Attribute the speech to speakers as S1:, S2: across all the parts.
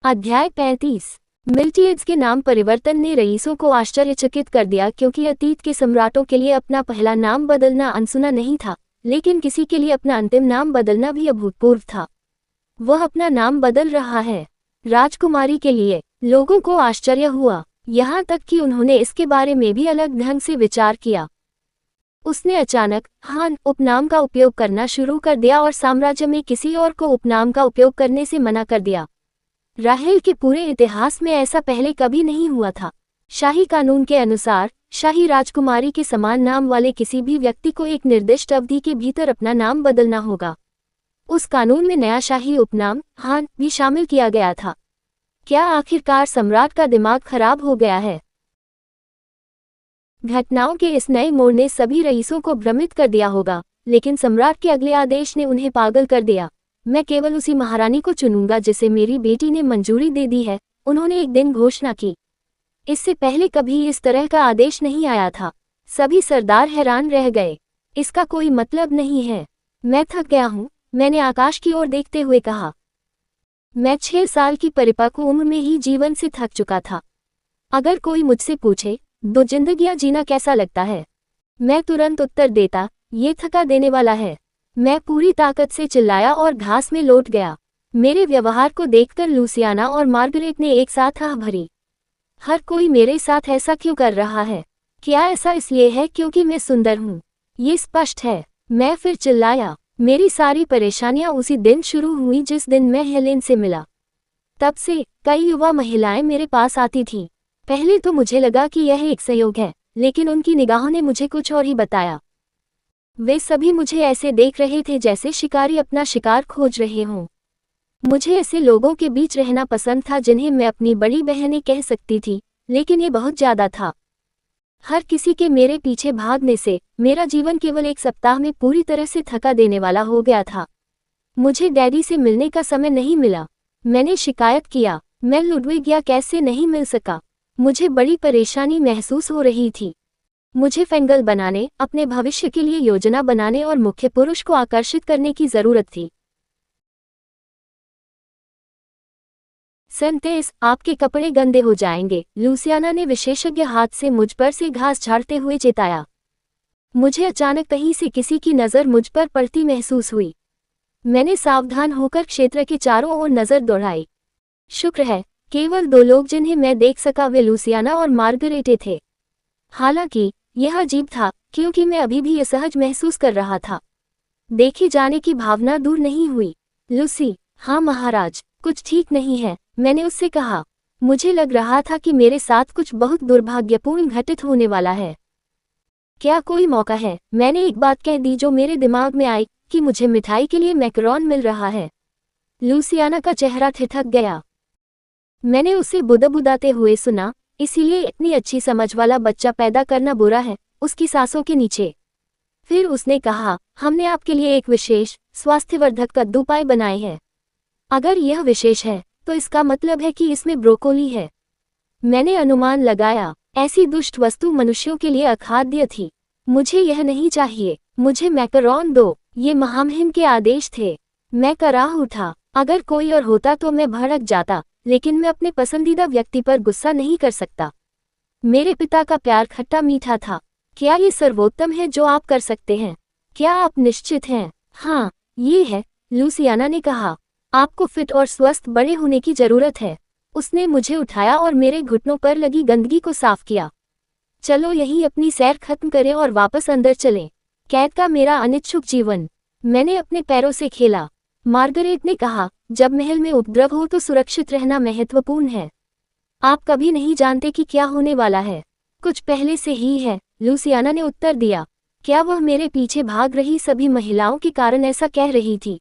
S1: अध्याय 35। मिल्टियड्स के नाम परिवर्तन ने रईसों को आश्चर्यचकित कर दिया, क्योंकि अतीत के सम्राटों के लिए अपना पहला नाम बदलना अनसुना नहीं था, लेकिन किसी के लिए अपना अंतिम नाम बदलना भी अभूतपूर्व था। वह अपना नाम बदल रहा है। राजकुमारी के लिए लोगों को आश्चर्य हुआ, यहाँ तक कि उन्होंने इसके बारे में भी अलग ढंग से विचार किया। उसने अचानक हान उपनाम का उपयोग करना शुरू कर दिया और साम्राज्य में किसी और को उपनाम का उपयोग करने से मना कर दिया। राहेल के पूरे इतिहास में ऐसा पहले कभी नहीं हुआ था। शाही कानून के अनुसार शाही राजकुमारी के समान नाम वाले किसी भी व्यक्ति को एक निर्दिष्ट अवधि के भीतर अपना नाम बदलना होगा। उस कानून में नया शाही उपनाम हान भी शामिल किया गया था। क्या आखिरकार सम्राट का दिमाग खराब हो गया है? घटनाओं के इस नए मोड़ ने सभी रईसों को भ्रमित कर दिया होगा, लेकिन सम्राट के अगले आदेश ने उन्हें पागल कर दिया। मैं केवल उसी महारानी को चुनूंगा जिसे मेरी बेटी ने मंजूरी दे दी है, उन्होंने एक दिन घोषणा की। इससे पहले कभी इस तरह का आदेश नहीं आया था। सभी सरदार हैरान रह गए। इसका कोई मतलब नहीं है। मैं थक गया हूँ, मैंने आकाश की ओर देखते हुए कहा। मैं 6 साल की परिपक्व उम्र में ही जीवन से थक चुका था। अगर कोई मुझसे पूछे 2 जिंदगियां जीना कैसा लगता है, मैं तुरंत उत्तर देता, ये थका देने वाला है। मैं पूरी ताकत से चिल्लाया और घास में लौट गया। मेरे व्यवहार को देखकर लूसियाना और मार्गरेट ने एक साथ आह भरी। हर कोई मेरे साथ ऐसा क्यों कर रहा है? क्या ऐसा इसलिए है क्योंकि मैं सुंदर हूँ? ये स्पष्ट है। मैं फिर चिल्लाया। मेरी सारी परेशानियां उसी दिन शुरू हुई जिस दिन मैं हेलेन से मिला। तब से कई युवा महिलाएं मेरे पास आती थीं। पहले तो मुझे लगा कि यह एक संयोग है, लेकिन उनकी निगाहों ने मुझे कुछ और ही बताया। वे सभी मुझे ऐसे देख रहे थे जैसे शिकारी अपना शिकार खोज रहे हों। मुझे ऐसे लोगों के बीच रहना पसंद था जिन्हें मैं अपनी बड़ी बहनें कह सकती थी, लेकिन ये बहुत ज्यादा था। हर किसी के मेरे पीछे भागने से मेरा जीवन केवल एक सप्ताह में पूरी तरह से थका देने वाला हो गया था। मुझे डैडी से मिलने का समय नहीं मिला। मैंने शिकायत किया, मैं लुडविग या कैसे नहीं मिल सका। मुझे बड़ी परेशानी महसूस हो रही थी। मुझे फेंगल बनाने, अपने भविष्य के लिए योजना बनाने और मुख्य पुरुष को आकर्षित करने की जरूरत थी। सेंटेस, आपके कपड़े गंदे हो जाएंगे, लूसियाना ने विशेषज्ञ हाथ से मुझ पर से घास झाड़ते हुए चेताया। मुझे अचानक कहीं से किसी की नज़र मुझ पर पड़ती महसूस हुई। मैंने सावधान होकर क्षेत्र के चारों ओर नज़र दौड़ाई। शुक्र है, केवल 2 लोग जिन्हें मैं देख सका वे लूसियाना और मार्गरेटे थे। हालांकि यह अजीब था, क्योंकि मैं अभी भी असहज महसूस कर रहा था। देखे जाने की भावना दूर नहीं हुई। लूसी, हाँ महाराज, कुछ ठीक नहीं है, मैंने उससे कहा। मुझे लग रहा था कि मेरे साथ कुछ बहुत दुर्भाग्यपूर्ण घटित होने वाला है। क्या कोई मौका है? मैंने एक बात कह दी जो मेरे दिमाग में आई, कि मुझे मिठाई के लिए मैकरोन मिल रहा है। लूसियाना का चेहरा ठिठक गया। मैंने उसे बुदबुदाते हुए सुना, इसीलिए इतनी अच्छी समझ वाला बच्चा पैदा करना बुरा है, उसकी सांसों के नीचे। फिर उसने कहा, हमने आपके लिए एक विशेष स्वास्थ्यवर्धक कद्दू पाई बनाए हैं। अगर यह विशेष है तो इसका मतलब है कि इसमें ब्रोकोली है। मैंने अनुमान लगाया, ऐसी दुष्ट वस्तु मनुष्यों के लिए अखाद्य थी। मुझे यह नहीं चाहिए, मुझे मैकरोन दो। ये महामहिम के आदेश थे। मैं कराह उठा। अगर कोई और होता तो मैं भड़क जाता, लेकिन मैं अपने पसंदीदा व्यक्ति पर गुस्सा नहीं कर सकता। मेरे पिता का प्यार खट्टा मीठा था। क्या ये सर्वोत्तम है जो आप कर सकते हैं? क्या आप निश्चित हैं? हाँ, ये है, लूसियाना ने कहा। आपको फिट और स्वस्थ बड़े होने की जरूरत है। उसने मुझे उठाया और मेरे घुटनों पर लगी गंदगी को साफ किया। चलो यहीं अपनी सैर खत्म करें और वापस अंदर चलें। कैद का मेरा अनिच्छुक जीवन। मैंने अपने पैरों से खेला। मार्गरेट ने कहा, जब महल में उपद्रव हो तो सुरक्षित रहना महत्वपूर्ण है। आप कभी नहीं जानते कि क्या होने वाला है। कुछ पहले से ही है, लूसियाना ने उत्तर दिया। क्या वह मेरे पीछे भाग रही सभी महिलाओं के कारण ऐसा कह रही थी?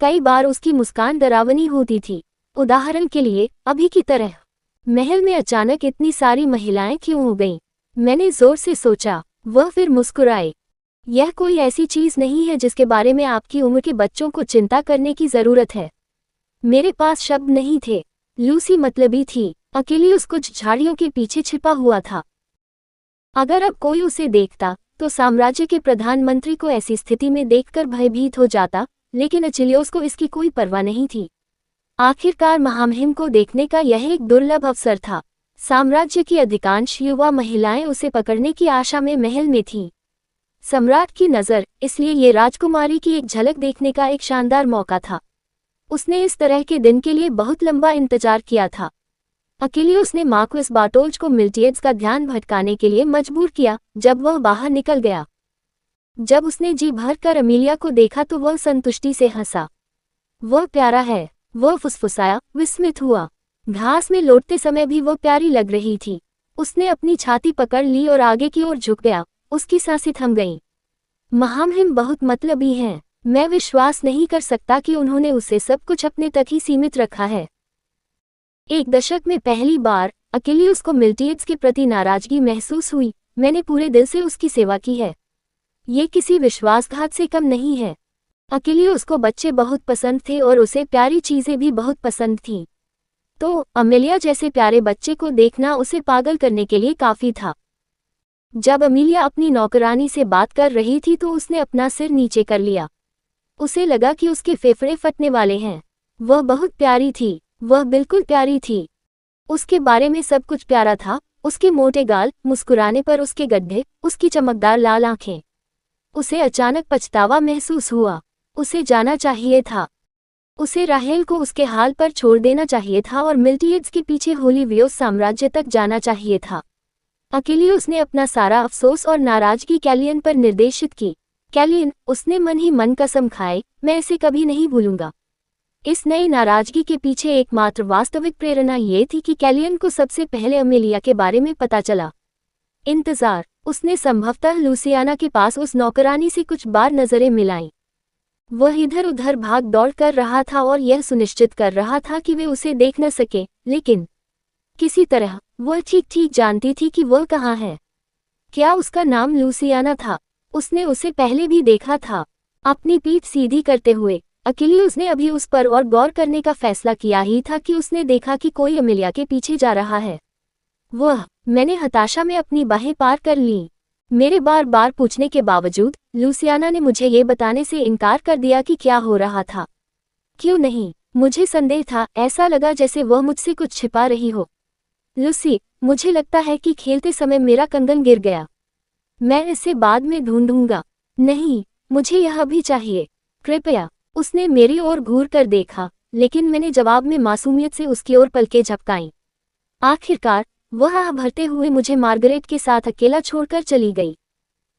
S1: कई बार उसकी मुस्कान डरावनी होती थी। उदाहरण के लिए, अभी की तरह। महल में अचानक इतनी सारी महिलाएं क्यों हो गईं? मैंने जोर से सोचा। वह फिर मुस्कुराए। यह कोई ऐसी चीज नहीं है जिसके बारे में आपकी उम्र के बच्चों को चिंता करने की जरूरत है। मेरे पास शब्द नहीं थे। लूसी मतलबी थी, अकेली उस कुछ झाड़ियों के पीछे छिपा हुआ था। अगर अब कोई उसे देखता तो साम्राज्य के प्रधानमंत्री को ऐसी स्थिति में देखकर भयभीत हो जाता, लेकिन अचिलियोस को इसकी कोई परवाह नहीं थी। आखिरकार महामहिम को देखने का यह एक दुर्लभ अवसर था। साम्राज्य की अधिकांश युवा महिलाएं उसे पकड़ने की आशा में महल में थीं। सम्राट की नज़र, इसलिए ये राजकुमारी की एक झलक देखने का एक शानदार मौका था। उसने इस तरह के दिन के लिए बहुत लंबा इंतजार किया था। अकेलियोस ने मार्क्विस बार्टोल्ज को मिल्टियड्स का ध्यान भटकाने के लिए मजबूर किया। जब वह बाहर निकल गया, जब उसने जी भर कर अमीलिया को देखा तो वह संतुष्टि से हंसा। वह प्यारा है, वह फुसफुसाया, विस्मित हुआ। घास में लौटते समय भी वह प्यारी लग रही थी। उसने अपनी छाती पकड़ ली और आगे की ओर झुक गया। उसकी सांसें थम गईं। महामहिम बहुत मतलबी हैं। मैं विश्वास नहीं कर सकता कि उन्होंने उसे सब कुछ अपने तक ही सीमित रखा है। एक दशक में पहली बार अकेलियोस को मिल्टियड्स के प्रति नाराजगी महसूस हुई। मैंने पूरे दिल से उसकी सेवा की है। ये किसी विश्वासघात से कम नहीं है। अकेलियोस को बच्चे बहुत पसंद थे और उसे प्यारी चीजें भी बहुत पसंद थीं। तो अमेलिया जैसे प्यारे बच्चे को देखना उसे पागल करने के लिए काफी था। जब अमीलिया अपनी नौकरानी से बात कर रही थी तो उसने अपना सिर नीचे कर लिया। उसे लगा कि उसके फेफड़े फटने वाले हैं। वह बहुत प्यारी थी, वह बिल्कुल प्यारी थी। उसके बारे में सब कुछ प्यारा था। उसके मोटे गाल, मुस्कुराने पर उसके गड्ढे, उसकी चमकदार लाल आंखें। उसे अचानक पछतावा महसूस हुआ। उसे जाना चाहिए था। उसे राहेल को उसके हाल पर छोड़ देना चाहिए था और मिल्टियड्स के पीछे होलीवियोस साम्राज्य तक जाना चाहिए था। अकेलियोस ने अपना सारा अफसोस और नाराजगी कैलियन पर निर्देशित की। कैलियन, उसने मन ही मन कसम खाई, मैं इसे कभी नहीं भूलूंगा। इस नई नाराजगी के पीछे एकमात्र वास्तविक प्रेरणा ये थी कि कैलियन को सबसे पहले अमेलिया के बारे में पता चला। इंतजार। उसने संभवतः लूसियाना के पास उस नौकरानी से कुछ बार नजरें मिलाईं। वह इधर उधर भाग दौड़ कर रहा था और यह सुनिश्चित कर रहा था कि वे उसे देख न सके, लेकिन किसी तरह वह ठीक ठीक जानती थी कि वह कहाँ है। क्या उसका नाम लूसियाना था? उसने उसे पहले भी देखा था। अपनी पीठ सीधी करते हुए अकेलियोस ने अभी उस पर और गौर करने का फैसला किया ही था कि उसने देखा कि कोई अमेलिया के पीछे जा रहा है। मैंने हताशा में अपनी बाहें पार कर लीं। मेरे बार बार पूछने के बावजूद लूसियाना ने मुझे ये बताने से इनकार कर दिया कि क्या हो रहा था। क्यों नहीं? मुझे संदेह था। ऐसा लगा जैसे वह मुझसे कुछ छिपा रही हो। लूसी, मुझे लगता है कि खेलते समय मेरा कंगन गिर गया। मैं इसे बाद में ढूंढूंगा। नहीं, मुझे यह अभी चाहिए, कृपया। उसने मेरी ओर घूर कर देखा, लेकिन मैंने जवाब में मासूमियत से उसकी ओर पलकें झपकाईं। आखिरकार वह आह भरते हुए मुझे मार्गरेट के साथ अकेला छोड़कर चली गई।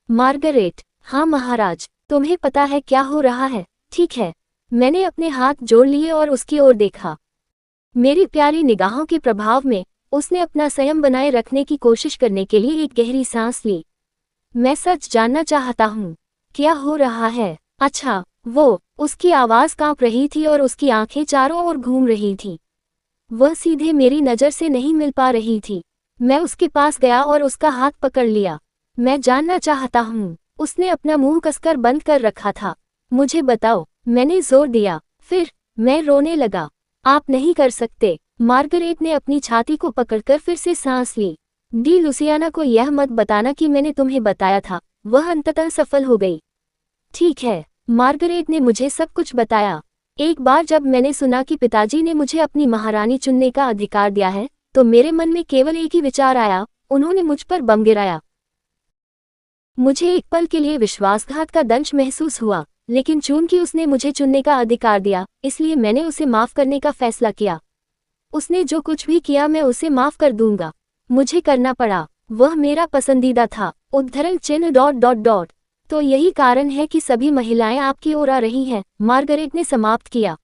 S1: मार्गरेट, हाँ महाराज, तुम्हें पता है क्या हो रहा है? ठीक है। मैंने अपने हाथ जोड़ लिए और उसकी ओर देखा। मेरी प्यारी निगाहों के प्रभाव में उसने अपना संयम बनाए रखने की कोशिश करने के लिए एक गहरी सांस ली। मैं सच जानना चाहता हूँ, क्या हो रहा है? अच्छा, उसकी आवाज़ कांप रही थी और उसकी आंखें चारों ओर घूम रही थीं। वह सीधे मेरी नज़र से नहीं मिल पा रही थी। मैं उसके पास गया और उसका हाथ पकड़ लिया। मैं जानना चाहता हूँ। उसने अपना मुंह कसकर बंद कर रखा था। मुझे बताओ, मैंने जोर दिया। फिर मैं रोने लगा। आप नहीं कर सकते। मार्गरेट ने अपनी छाती को पकड़कर फिर से सांस ली। डी लुसियाना को यह मत बताना कि मैंने तुम्हें बताया था। वह अंततः सफल हो गई। ठीक है, मार्गरेट ने मुझे सब कुछ बताया। एक बार जब मैंने सुना कि पिताजी ने मुझे अपनी महारानी चुनने का अधिकार दिया है, तो मेरे मन में केवल एक ही विचार आया, उन्होंने मुझ पर बम गिराया। मुझे एक पल के लिए विश्वासघात का दंश महसूस हुआ, लेकिन चूंकि उसने मुझे चुनने का अधिकार दिया, इसलिए मैंने उसे माफ करने का फैसला किया। उसने जो कुछ भी किया मैं उसे माफ कर दूंगा। मुझे करना पड़ा। वह मेरा पसंदीदा था। उद्धरण चिन्ह ... तो यही कारण है कि सभी महिलाएं आपकी ओर आ रही हैं, मार्गरेट ने समाप्त किया।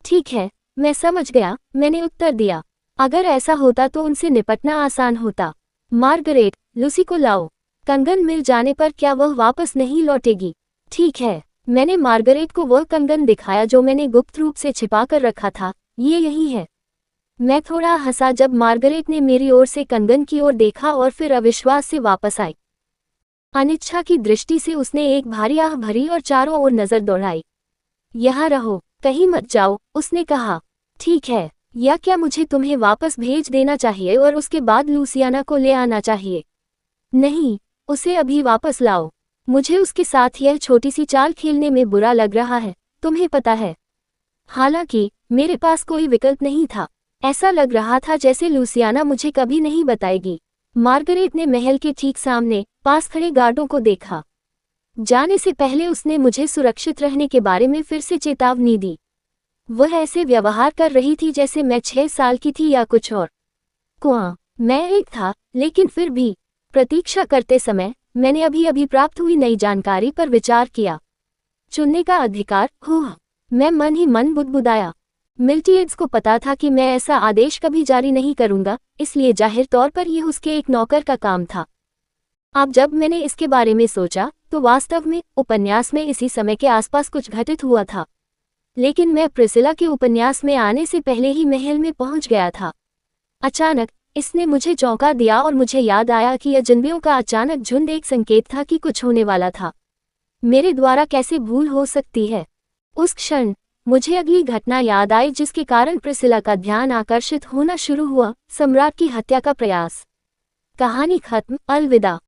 S1: ठीक है, मैं समझ गया, मैंने उत्तर दिया। अगर ऐसा होता तो उनसे निपटना आसान होता। मार्गरेट, लूसी को लाओ। कंगन मिल जाने पर क्या वह वापस नहीं लौटेगी? ठीक है। मैंने मार्गरेट को वह कंगन दिखाया जो मैंने गुप्त रूप से छिपा कर रखा था। ये यही है। मैं थोड़ा हंसा जब मार्गरेट ने मेरी ओर से कंगन की ओर देखा और फिर अविश्वास से वापस आई। अनिच्छा की दृष्टि से उसने एक भारी आह भरी और चारों ओर नजर दौड़ाई। यहाँ रहो, कहीं मत जाओ, उसने कहा। ठीक है, या क्या मुझे तुम्हें वापस भेज देना चाहिए और उसके बाद लूसियाना को ले आना चाहिए? नहीं, उसे अभी वापस लाओ। मुझे उसके साथ यह छोटी सी चाल खेलने में बुरा लग रहा है, तुम्हें पता है। हालांकि मेरे पास कोई विकल्प नहीं था। ऐसा लग रहा था जैसे लूसियाना मुझे कभी नहीं बताएगी। मार्गरेट ने महल के ठीक सामने पास खड़े गार्डों को देखा। जाने से पहले उसने मुझे सुरक्षित रहने के बारे में फिर से चेतावनी दी। वह ऐसे व्यवहार कर रही थी जैसे मैं 6 साल की थी या कुछ और। कुआं, मैं एक था, लेकिन फिर भी प्रतीक्षा करते समय मैंने अभी प्राप्त हुई नई जानकारी पर विचार किया। चुनने का अधिकार, मैं मन ही मन बुदबुदाया। मिल्टियड्स को पता था कि मैं ऐसा आदेश कभी जारी नहीं करूंगा, इसलिए जाहिर तौर पर यह उसके एक नौकर का काम था। अब जब मैंने इसके बारे में सोचा तो वास्तव में उपन्यास में इसी समय के आसपास कुछ घटित हुआ था। लेकिन मैं प्रिसिला के उपन्यास में आने से पहले ही महल में पहुंच गया था। अचानक इसने मुझे चौंका दिया और मुझे याद आया कि अजनबियों का अचानक झुंड एक संकेत था कि कुछ होने वाला था। मेरे द्वारा कैसे भूल हो सकती है? उस क्षण मुझे अगली घटना याद आई जिसके कारण प्रिसिला का ध्यान आकर्षित होना शुरू हुआ, सम्राट की हत्या का प्रयास। कहानी खत्म, अलविदा।